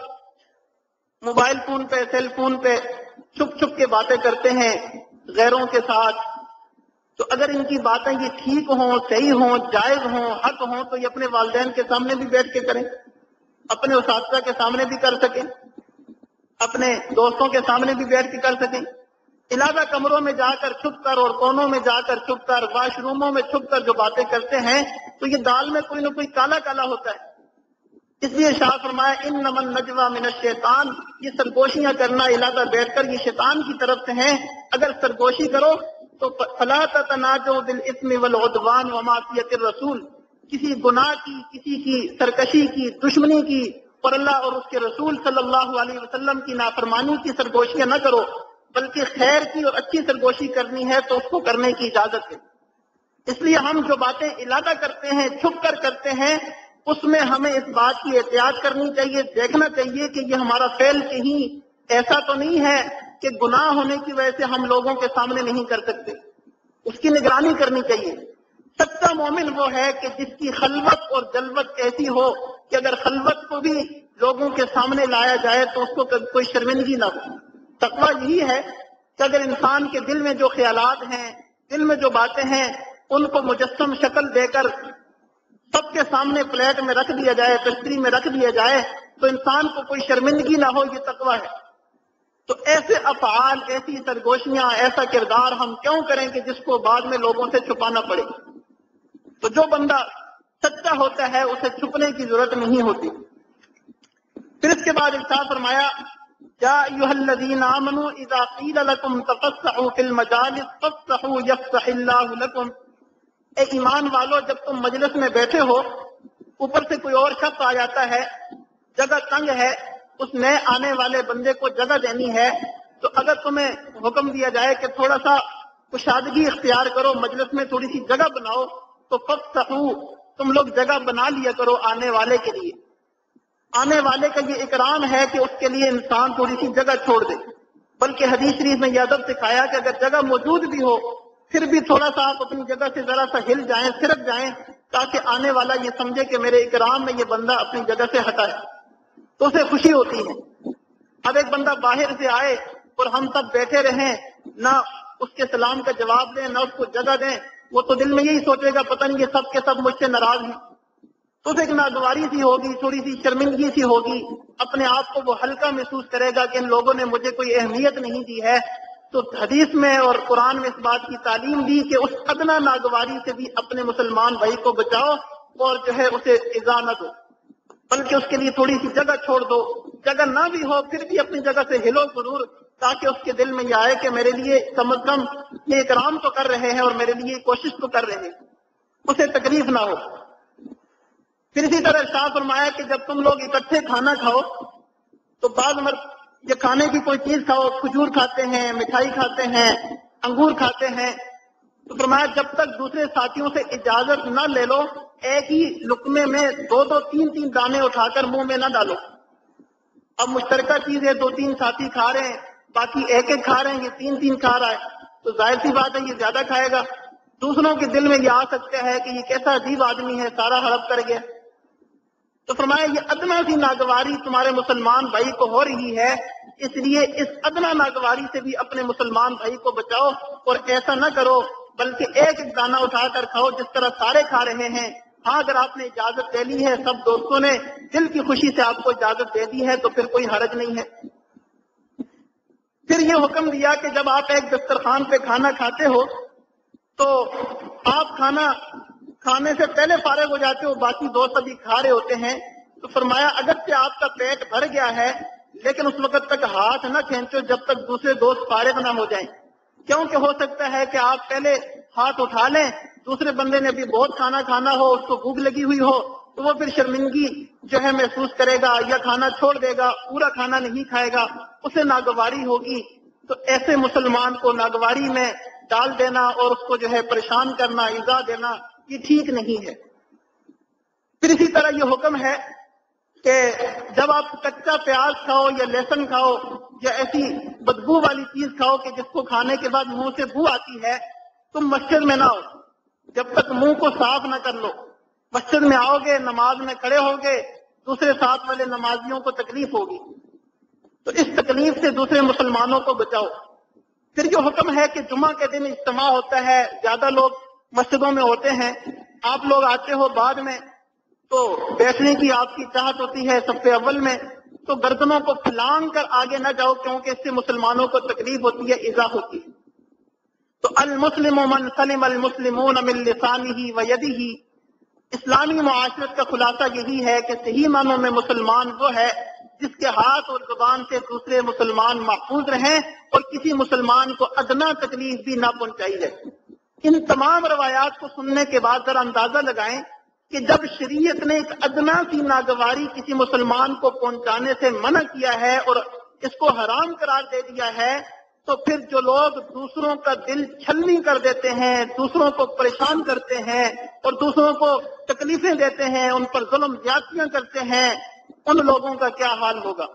[SPEAKER 1] موبائل فون پہ سیل فون پہ چھپ چھپ کے باتیں کرتے ہیں غیروں کے ساتھ. تو اگر ان کی باتیں یہ ٹھیک ہوں، صحیح ہوں، جائز ہوں، حق ہوں تو یہ اپنے والدین کے سامنے بھی بیٹھ کے کریں، اپنے اساتذہ کے سامنے بھی کر سکیں، اپنے دوستوں کے سامنے بھی بیٹھ کے کر سکیں. علیحدہ کمروں میں جا کر چھپ کر اور کونوں میں جا کر چھپ کر واش روموں میں چھپ کر جو باتیں کرتے ہیں تو یہ دال میں کوئی نہ کوئی کالا کالا ہوتا ہے. اس لیے شاہ فرمایا انما النجوى من الشیطان، یہ سرگوشیاں کرنا علیحدہ بیٹھ کر یہ شیطان کی طرف سے ہیں. اگر سرگوشی کرو تو فلا تتناجوا بالاثم والعدوان ومعصیۃ الرسول، کسی گناہ کی، کسی کی سرکشی کی، دشمنی کی اور اللہ اور اس کے رسول صلی اللہ علیہ وسلم کی نافرمانی کی سرگوشیاں نہ کرو، بلکہ خیر کی اور اچھی سرگوشی کرنی ہے تو اس کو کرنے کی اجازت ہے. اس لیے ہم جو باتیں علیحدہ کرتے ہیں، چھپ کر کرتے ہیں، اس میں ہمیں اس بات کی احتیاط کرنی چاہیے، دیکھنا چاہیے کہ یہ ہمارا فعل کہیں ایسا تو نہیں ہے کہ گناہ ہونے کی وجہ سے ہم لوگوں کے سامنے نہیں کر سکتے. اس کی نگرانی کرنی چاہیے. سچا مومن وہ ہے کہ جس کی خلوت اور جلوت ایسی ہو کہ اگر خلوت کو بھی لوگوں کے سامنے لایا جائے تو اس کو کوئی شرمندگی نہ ہو۔ تقویٰ یہی ہے کہ اگر انسان کے دل میں جو خیالات ہیں، دل میں جو باتیں ہیں، ان کو مجسم شکل دے کر سب کے سامنے پلیٹ میں رکھ دیا جائے، تشتری میں رکھ دیا جائے تو انسان کو کوئی شرمندگی نہ ہو، یہ تقویٰ ہے۔ تو ایسے افعال، ایسی سرگوشیاں، ایسا کردار ہم کیوں کریں کہ جس کو بعد میں لوگوں سے چھپانا پڑے؟ تو جو بندہ سچا ہوتا ہے اسے چھپنے کی ضرورت نہیں ہوتی۔ پھر اس کے بعد ارشاد فرمایا یا ایھا الذین آمنوا اذا قیل لکم تفسحوا فی المجالس فافسحوا یفسح اللہ لکم، اے ایمان والو جب تم مجلس میں بیٹھے ہو، اوپر سے کوئی اور شخص آ جاتا ہے، جگہ تنگ ہے، اس نئے آنے والے بندے کو جگہ دینی ہے، تو اگر تمہیں حکم دیا جائے کہ تھوڑا سا کشادگی اختیار کرو، مجلس میں تھوڑی سی جگہ بناؤ، تو فافسحوا، تم لوگ جگہ بنا لیا کرو آنے والے کے لیے۔ آنے والے کا یہ اکرام ہے کہ اس کے لیے انسان تھوڑی سی جگہ چھوڑ دے، بلکہ حدیث شریف میں یہ ادب سکھایا کہ اگر جگہ موجود بھی ہو پھر بھی تھوڑا سا آپ اپنی جگہ سے ذرا سا ہل جائیں، سرک جائیں، تاکہ آنے والا یہ سمجھے کہ میرے اکرام میں یہ بندہ اپنی جگہ سے ہٹا ہے، تو اسے خوشی ہوتی ہے۔ اب ایک بندہ باہر سے آئے اور ہم سب بیٹھے رہیں، نہ اس کے سلام کا جواب دیں، نہ اس کو جگہ دیں، وہ تو دل میں یہی سوچے گا پتہ نہیں یہ سب کے سب مجھ سے ناراض ہیں، تو اسے ایک ناگواری سی ہوگی، تھوڑی سی شرمندگی سی ہوگی، اپنے آپ کو وہ ہلکا محسوس کرے گا کہ ان لوگوں نے مجھے کوئی اہمیت نہیں دی ہے۔ تو حدیث میں اور قرآن میں اس بات کی تعلیم دی کہ اس ادنا ناگواری سے بھی اپنے مسلمان بھائی کو بچاؤ اور جو ہے اسے ایذا نہ دو، بلکہ اس کے لیے تھوڑی سی جگہ چھوڑ دو، جگہ نہ بھی ہو پھر بھی اپنی جگہ سے ہلو ضرور، تاکہ اس کے دل میں یہ آئے کہ میرے لیے کم از کم یہ اکرام تو کر رہے ہیں اور میرے لیے کوشش تو کر رہے ہیں، اسے تکلیف نہ ہو۔ پھر اسی طرح ارشاد فرمایا کہ جب تم لوگ اکٹھے کھانا کھاؤ تو بعض مرد یہ کھانے کی کوئی چیز کھاؤ، کھجور کھاتے ہیں، مٹھائی کھاتے ہیں، انگور کھاتے ہیں، تو فرمایا جب تک دوسرے ساتھیوں سے اجازت نہ لے لو ایک ہی لقمے میں دو دو تین تین دانے اٹھا کر منہ میں نہ ڈالو۔ اب مشترکہ چیز ہے، دو تین ساتھی کھا رہے ہیں، باقی ایک ایک کھا رہے ہیں، یہ تین تین کھا رہا ہے، تو ظاہر سی بات ہے یہ زیادہ کھائے گا، دوسروں کے دل میں یہ آ سکتا ہے کہ یہ کیسا عجیب آدمی ہے، سارا ہڑپ کر گیا۔ تو فرمایا یہ ادنا سی ناگواری تمہارے مسلمان بھائی کو ہو رہی ہے، اس لیے اس ادنا ناگواری سے بھی اپنے مسلمان بھائی کو بچاؤ، اور ایسا نہ کرو بلکہ ایک ایک دانہ اٹھا کر کھاؤ جس طرح سارے کھا رہے ہیں۔ ہاں اگر آپ نے اجازت دے لی ہے، سب دوستوں نے دل کی خوشی سے آپ کو اجازت دے دی ہے تو پھر کوئی حرج نہیں ہے۔ پھر یہ حکم دیا کہ جب آپ ایک دسترخوان پہ کھانا کھاتے ہو تو آپ کھانا کھانے سے پہلے فارغ ہو جاتے ہو، باقی دوست ابھی کھا رہے ہوتے ہیں، تو فرمایا اگرچہ آپ کا پیٹ بھر گیا ہے لیکن اس وقت تک ہاتھ نہ کھینچو جب تک دوسرے دوست فارغ نہ ہو جائیں، کیونکہ ہو سکتا ہے کہ آپ پہلے ہاتھ اٹھا لیں، دوسرے بندے نے ابھی بہت کھانا کھانا ہو، اس کو بھوک لگی ہوئی ہو، تو وہ پھر شرمندگی جو ہے محسوس کرے گا یا کھانا چھوڑ دے گا، پورا کھانا نہیں کھائے گا، اسے ناگواری ہوگی۔ تو ایسے مسلمان کو ناگواری میں ڈال دینا اور اس کو جو ہے پریشان کرنا، ایذا دینا، یہ ٹھیک نہیں ہے۔ پھر اسی طرح یہ حکم ہے کہ جب آپ کچا پیاز کھاؤ یا لہسن کھاؤ یا ایسی بدبو والی چیز کھاؤ کہ جس کو کھانے کے بعد منہ سے بو آتی ہے، تم مسجد میں نہ آؤ جب تک منہ کو صاف نہ کر لو۔ مسجد میں آؤ گے، نماز میں کھڑے ہوگے، دوسرے ساتھ والے نمازیوں کو تکلیف ہوگی، تو اس تکلیف سے دوسرے مسلمانوں کو بچاؤ۔ پھر یہ حکم ہے کہ جمعہ کے دن اجتماع ہوتا ہے، زیادہ لوگ مسجدوں میں ہوتے ہیں، آپ لوگ آتے ہو بعد میں، تو بیٹھنے کی آپ کی چاہت ہوتی ہے صف اول میں، تو گردنوں کو پھلانگ کر آگے نہ جاؤ کیونکہ اس سے مسلمانوں کو تکلیف ہوتی ہے، ایذا ہوتی ہے۔ تو المسلم من سلم المسلمون من لسانہ و یدہ، اسلامی معاشرت کا خلاصہ یہی ہے کہ صحیح معنوں میں مسلمان وہ ہے جس کے ہاتھ اور زبان سے دوسرے مسلمان محفوظ رہیں اور کسی مسلمان کو ادنا تکلیف بھی نہ پہنچائی جائے۔ ان تمام روایات کو سننے کے بعد ذرا اندازہ لگائیں کہ جب شریعت نے ایک ادنا سی ناگواری کسی مسلمان کو پہنچانے سے منع کیا ہے اور اس کو حرام قرار دے دیا ہے، تو پھر جو لوگ دوسروں کا دل چھلنی کر دیتے ہیں، دوسروں کو پریشان کرتے ہیں اور دوسروں کو تکلیفیں دیتے ہیں، ان پر ظلم زیادتیاں کرتے ہیں، ان لوگوں کا کیا حال ہوگا۔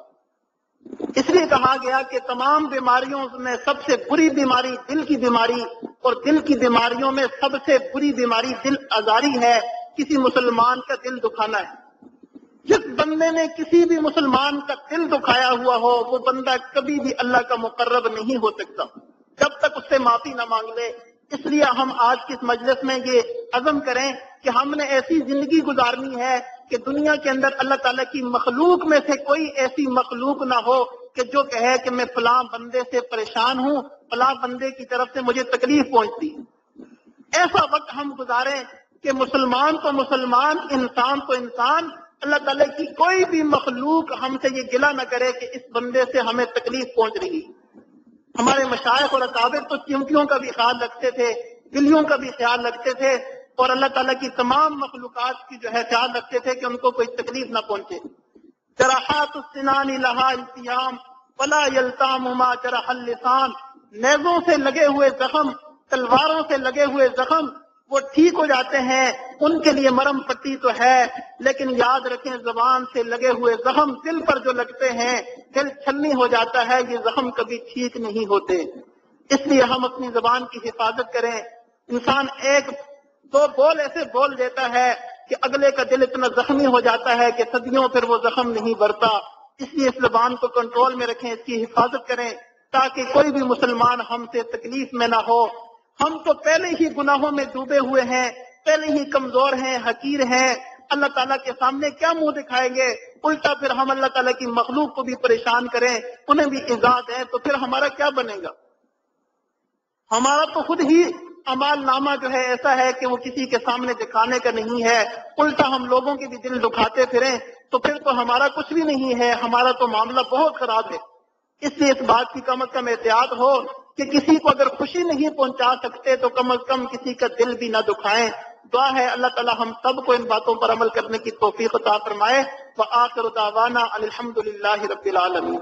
[SPEAKER 1] اس لیے کہا گیا کہ تمام بیماریوں میں سب سے بری بیماری دل کی بیماری اور دل کی بیماریوں میں سب سے بری بیماری دل آزاری ہے، کسی مسلمان کا دل دکھانا ہے۔ جس بندے نے کسی بھی مسلمان کا دل دکھایا ہوا ہو وہ بندہ کبھی بھی اللہ کا مقرب نہیں ہو سکتا جب تک اس سے معافی نہ مانگ لے۔ اس لیے ہم آج کی اس مجلس میں یہ عزم کریں کہ ہم نے ایسی زندگی گزارنی ہے کہ دنیا کے اندر اللہ تعالیٰ کی مخلوق میں سے کوئی ایسی مخلوق نہ ہو کہ جو کہے کہ میں فلاں بندے سے پریشان ہوں، فلاں بندے کی طرف سے مجھے تکلیف پہنچتی ہے۔ ایسا وقت ہم گزاریں کہ مسلمان تو مسلمان، انسان تو انسان، اللہ تعالیٰ کی کوئی بھی مخلوق ہم سے یہ گلہ نہ کرے کہ اس بندے سے ہمیں تکلیف پہنچ رہی۔ ہمارے مشائخ اور اکابر تو چمٹیوں کا بھی خیال رکھتے تھے، بلیوں کا بھی خیال رکھتے تھے، اور اللہ تعالیٰ کی تمام مخلوقات کی جو ہے خیال رکھتے تھے کہ ان کو کوئی تکلیف نہ پہنچے۔ جراحات السنان لہا التیام ولا یلتام ما جرح اللسان، نیزوں سے لگے ہوئے زخم، تلواروں سے لگے ہوئے زخم وہ ٹھیک ہو جاتے ہیں، ان کے لیے مرم پٹی تو ہے، لیکن یاد رکھیں زبان سے لگے ہوئے زخم دل پر جو لگتے ہیں دل چھلنی ہو جاتا ہے، یہ زخم کبھی ٹھیک نہیں ہوتے۔ اس لیے ہم اپنی زبان کی حفاظت کریں۔ انسان ایک دو بول ایسے بول دیتا ہے کہ اگلے کا دل اتنا زخمی ہو جاتا ہے کہ صدیوں پھر وہ زخم نہیں بھرتا۔ اس لیے اس زبان کو کنٹرول میں رکھیں، اس کی حفاظت کریں تاکہ کوئی بھی مسلمان ہم سے تکلیف میں نہ ہو۔ ہم تو پہلے ہی گناہوں میں ڈوبے ہوئے ہیں، پہلے ہی کمزور ہیں، حقیر ہیں، اللہ تعالیٰ کے سامنے کیا منہ دکھائیں گے؟ الٹا پھر ہم اللہ تعالیٰ کی مخلوق کو بھی پریشان کریں، انہیں بھی ایذا دیں تو پھر ہمارا کیا بنے گا؟ ہمارا تو خود ہی اعمال نامہ جو ہے ایسا ہے کہ وہ کسی کے سامنے دکھانے کا نہیں ہے، الٹا ہم لوگوں کے بھی دل دکھاتے پھریں تو پھر تو ہمارا کچھ بھی نہیں ہے، ہمارا تو معاملہ بہت خراب ہے۔ اس لیے اس بات کی کم از کم احتیاط ہو کہ کسی کو اگر خوشی نہیں پہنچا سکتے تو کم از کم کسی کا دل بھی نہ دکھائیں۔ دعا ہے اللہ تعالی ہم سب کو ان باتوں پر عمل کرنے کی توفیق عطا فرمائے۔ وآخر دعوانا الحمد للہ رب العالمین۔